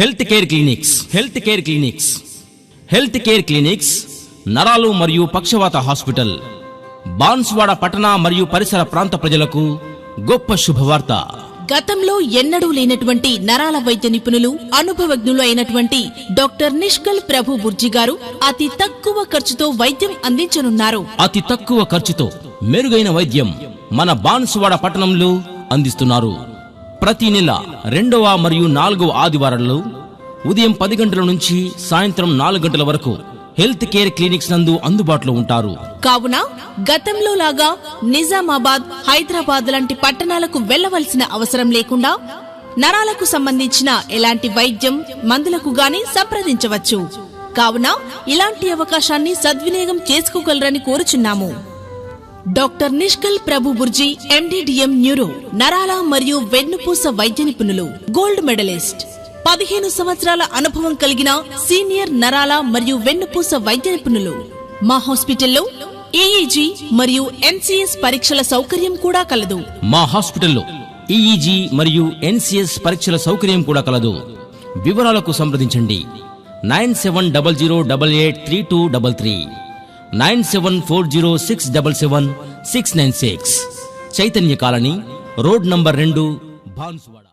Health care clinics నరాలు మరియు పక్షవాత hospital Banswada పట్టణ మరియు పరిసర ప్రాంత ప్రజలకు గొప్ప శుభవార్త. గతంలో ఎన్నడూ లేనటువంటి నరాల వైద్య నిపుణులు అనుభవజ్ఞులు అయినటువంటి డాక్టర్ నిష్కల్ ప్రభు బుర్జీ గారు అతి తక్కువ ఖర్చుతో వైద్యం అందించనున్నారు. అతి తక్కువ ఖర్చుతో మెరుగైన వైద్యం మన బాన్స్వాడ పట్టణంలో అందిస్తున్నారు. ప్రతి నెల 2వ మరియు 4వ ఆదివారాల్లో ఉదయం 10 గంటల నుంచి సాయంత్రం 4 గంటల వరకు హెల్త్ కేర్ క్లినిక్స్ నందు అందుబాటులో ఉంటారు. కావున గతంలో లాగా నిజామాబాద్, హైదరాబాద్ లాంటి పట్టణాలకు వెళ్లవలసిన అవసరం లేకుండా నరాలకు సంబంధించిన ఎలాంటి వైద్యం, మందులకు గాని సంప్రదించవచ్చు. కావున ఇలాంటి అవకాశాన్ని సద్వినియోగం చేసుకోగలరని కోరుచున్నాము. డాక్టర్ నిష్కల్ ప్రభు బుర్జీ ఎండిడిఎం న్యూరో, నరాల మరియు వెన్నుపూస వైద్య నిపుణులు, గోల్డ్ మెడలిస్ట్, 15 సంవత్సరాల అనుభవం కలిగిన సీనియర్ నరాల మరియు వెన్నుపూస వైద్య నిపుణులు. మా హాస్పిటల్లో ఈఈజీ మరియు ఎన్సీఎస్ పరీక్షల సౌకర్యం కూడా కలదు. మా హాస్పిటల్లో ఈఈజీ మరియు ఎన్సీఎస్ పరీక్షల సౌకర్యం కూడా కలదు. వివరాలకు సంప్రదించండి 9700883233, 9740677696, Chaitanya colony, road number 2, Banswada.